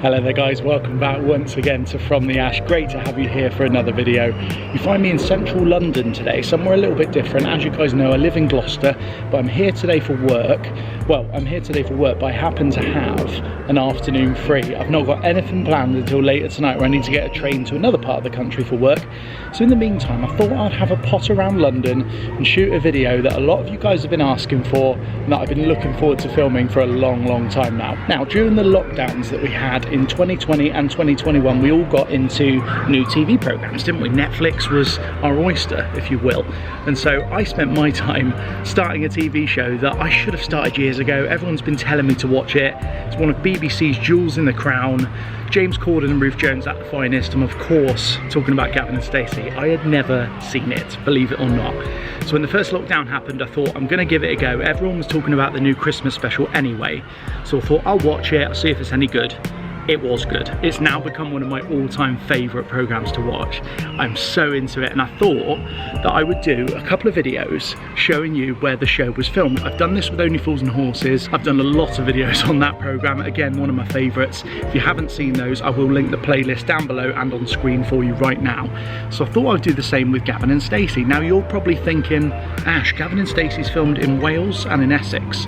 Hello there guys, welcome back once again to From the Ash. Great to have you here for another video. You find me in central London today, somewhere a little bit different. As you guys know, I live in Gloucester, but I'm here today for work. Well, I'm here today for work, but I happen to have an afternoon free. I've not got anything planned until later tonight where I need to get a train to another part of the country for work. So in the meantime, I thought I'd have a pot around London and shoot a video that a lot of you guys have been asking for and that I've been looking forward to filming for a long time now. Now, during the lockdowns that we had in 2020 and 2021, we all got into new TV programs, didn't we? Netflix was our oyster, if you will. And so I spent my time starting a TV show that I should have started years ago. Everyone's been telling me to watch it. It's one of BBC's jewels in the crown. James Corden and Ruth Jones at the finest, and of course talking about Gavin and Stacey. I had never seen it, believe it or not. So when the first lockdown happened, I thought I'm gonna give it a go. Everyone was talking about the new Christmas special anyway, so I thought I'll watch it, I'll see if it's any good. It was good. It's now become one of my all-time favourite programmes to watch. I'm so into it, and I thought that I would do a couple of videos showing you where the show was filmed. I've done this with Only Fools and Horses. I've done a lot of videos on that programme. Again, one of my favourites. If you haven't seen those, I will link the playlist down below and on screen for you right now. So I thought I'd do the same with Gavin and Stacey. Now you're probably thinking, Ash, Gavin and Stacey's filmed in Wales and in Essex.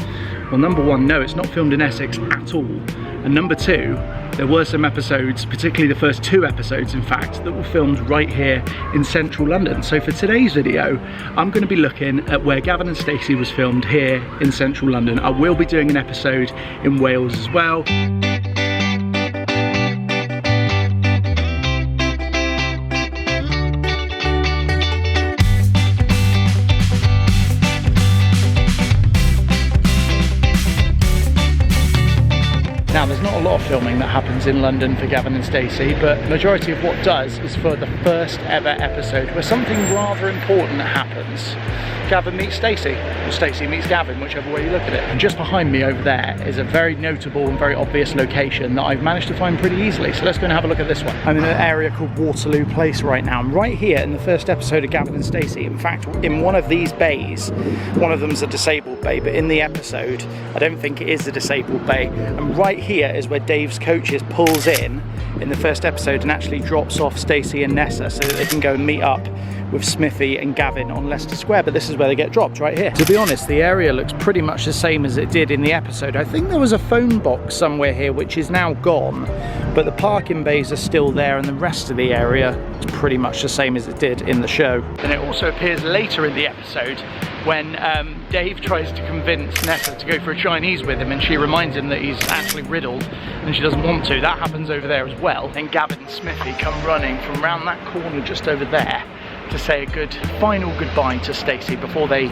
Well, number one, no, it's not filmed in Essex at all. And number two, there were some episodes, particularly the first two episodes in fact, that were filmed right here in central London. So for today's video, I'm going to be looking at where Gavin and Stacey was filmed here in central London. I will be doing an episode in Wales as well. Now, there's not a lot of filming that happens in London for Gavin and Stacey, but majority of what does is for the first ever episode where something rather important happens. Gavin meets Stacey, or Stacey meets Gavin, whichever way you look at it. And just behind me over there is a very notable and very obvious location that I've managed to find pretty easily. So let's go and have a look at this one. I'm in an area called Waterloo Place right now. I'm right here in the first episode of Gavin and Stacey. In fact, in one of these bays, one of them's a disabled bay, but in the episode, I don't think it is a disabled bay. And right here is where Dave's coaches pulls in the first episode and actually drops off Stacey and Nessa so that they can go and meet up with Smithy and Gavin on Leicester Square, but this is where they get dropped, right here. To be honest, the area looks pretty much the same as it did in the episode. I think there was a phone box somewhere here which is now gone, but the parking bays are still there and the rest of the area is pretty much the same as it did in the show. And it also appears later in the episode when Dave tries to convince Nessa to go for a Chinese with him, and she reminds him that he's actually riddled and she doesn't want to. That happens over there as well. And Gavin and Smithy come running from round that corner just over there to say a good final goodbye to Stacey before they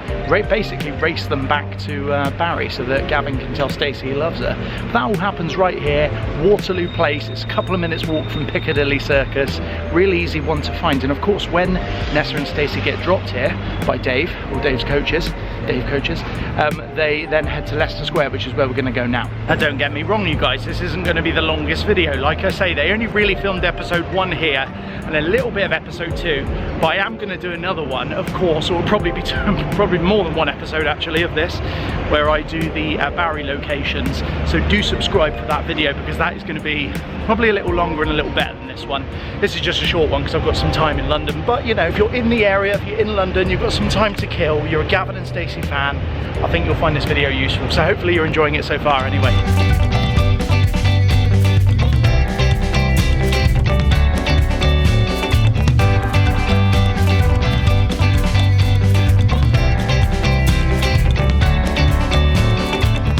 basically race them back to Barry so that Gavin can tell Stacey he loves her. But that all happens right here, Waterloo Place. It's a couple of minutes walk from Piccadilly Circus. Really easy one to find. And of course, when Nessa and Stacey get dropped here by Dave, or Dave's coaches, they then head to Leicester Square, which is where we're going to go now. Now don't get me wrong, you guys, this isn't going to be the longest video. Like I say, they only really filmed episode 1 here and a little bit of episode 2, but I am going to do another one, of course, or probably be probably more than one episode actually of this, where I do the Barry locations. So do subscribe for that video, because that is going to be probably a little longer and a little better than this one. This is just a short one because I've got some time in London, but you know, if you're in the area, if you're in London, you've got some time to kill, you're a Gavin and Stacey fan, I think you'll find this video useful. So hopefully you're enjoying it so far anyway.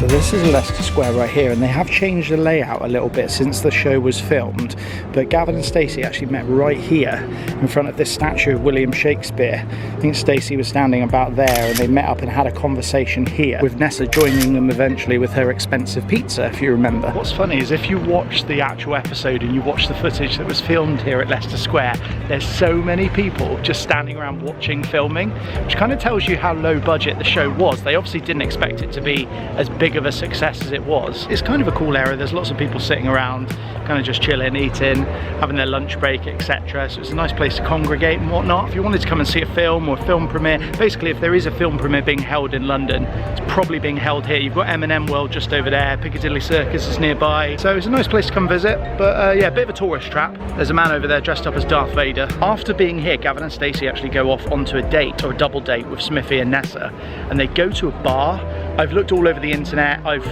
This is Leicester Square right here, and they have changed the layout a little bit since the show was filmed, but Gavin and Stacey actually met right here in front of this statue of William Shakespeare. I think Stacey was standing about there, and they met up and had a conversation here, with Nessa joining them eventually with her expensive pizza, if you remember. What's funny is if you watch the actual episode and you watch the footage that was filmed here at Leicester Square, there's so many people just standing around watching filming, which kind of tells you how low budget the show was. They obviously didn't expect it to be as big of a success as it was. It's kind of a cool area. There's lots of people sitting around kind of just chilling, eating, having their lunch break, etc. So it's a nice place to congregate and whatnot. If you wanted to come and see a film or a film premiere, basically if there is a film premiere being held in London, it's probably being held here. You've got M&M World just over there, Piccadilly Circus is nearby, so it's a nice place to come visit. But yeah, a bit of a tourist trap. There's a man over there dressed up as Darth Vader. After being here, Gavin and Stacey actually go off onto a date, or a double date, with Smithy and Nessa, and they go to a bar. I've looked all over the internet, I've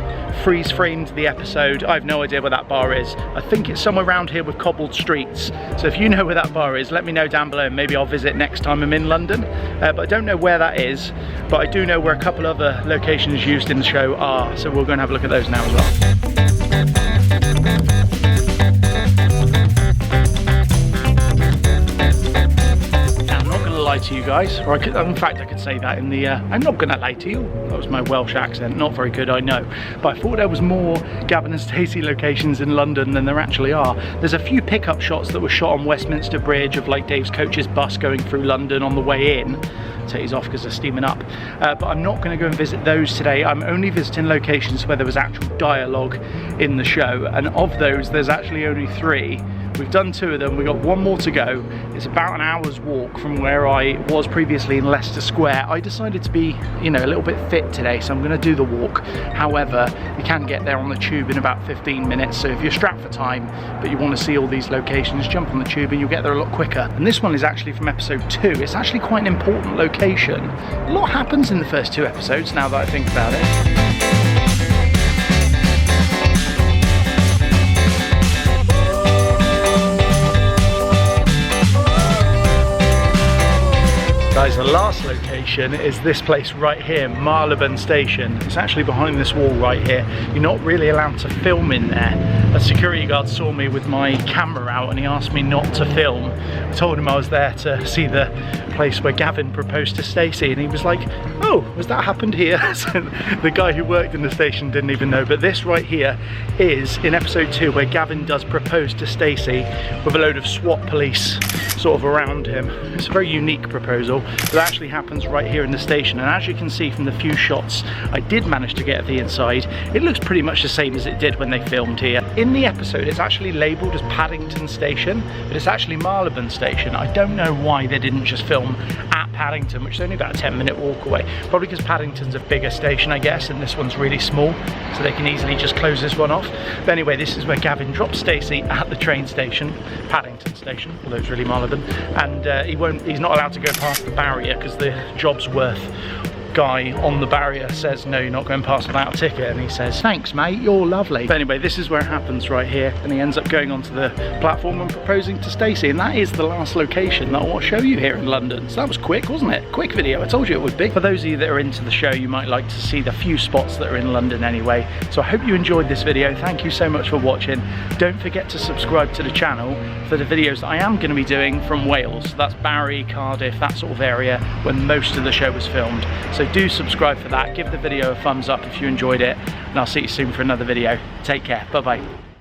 freeze framed the episode, I have no idea where that bar is. I think it's somewhere around here with cobbled streets, so if you know where that bar is, let me know down below and maybe I'll visit next time I'm in London. But I don't know where that is, but I do know where a couple other locations used in the show are, so we'll go and have a look at those now as well. To you guys, or in fact I could say that in the I'm not gonna lie to you, that was my Welsh accent, not very good I know, but I thought there was more Gavin and Stacey locations in London than there actually are. There's a few pickup shots that were shot on Westminster Bridge of like Dave's coach's bus going through London on the way in. So he's off because they're steaming up, but I'm not going to go and visit those today. I'm only visiting locations where there was actual dialogue in the show, and of those there's actually only 3. We've done 2 of them, we've got 1 more to go. It's about an hour's walk from where I was previously in Leicester Square. I decided to be, you know, a little bit fit today, so I'm going to do the walk. However, you can get there on the tube in about 15 minutes, so if you're strapped for time, but you want to see all these locations, jump on the tube and you'll get there a lot quicker. And this one is actually from episode 2. It's actually quite an important location. A lot happens in the first 2 episodes, now that I think about it. Guys, the last location is this place right here, Marylebone Station. It's actually behind this wall right here. You're not really allowed to film in there. A security guard saw me with my camera out and he asked me not to film. I told him I was there to see the place where Gavin proposed to Stacey, and he was like, oh, has that happened here? So the guy who worked in the station didn't even know. But this right here is in episode 2 where Gavin does propose to Stacey with a load of SWAT police sort of around him. It's a very unique proposal. It actually happens right here in the station, and as you can see from the few shots I did manage to get at the inside, it looks pretty much the same as it did when they filmed here. In the episode it's actually labelled as Paddington Station, but it's actually Marylebone Station. I don't know why they didn't just film at Paddington, which is only about a 10-minute walk away. Probably because Paddington's a bigger station, I guess, and this one's really small, so they can easily just close this one off. But anyway, this is where Gavin drops Stacey at the train station, Paddington Station, although it's really Marylebone, and he's not allowed to go past the barrier because the Jobsworth guy on the barrier says, no, you're not going past without a ticket, and he says, thanks mate, you're lovely. But anyway, this is where it happens right here, and he ends up going onto the platform and proposing to Stacey, and that is the last location that I want to show you here in London. So that was quick, wasn't it? Quick video, I told you it would be. For those of you that are into the show, you might like to see the few spots that are in London anyway. So I hope you enjoyed this video. Thank you so much for watching. Don't forget to subscribe to the channel for the videos that I am going to be doing from Wales. So that's Barry, Cardiff, that sort of area where most of the show was filmed. So do subscribe for that, give the video a thumbs up if you enjoyed it, and I'll see you soon for another video. Take care, bye bye.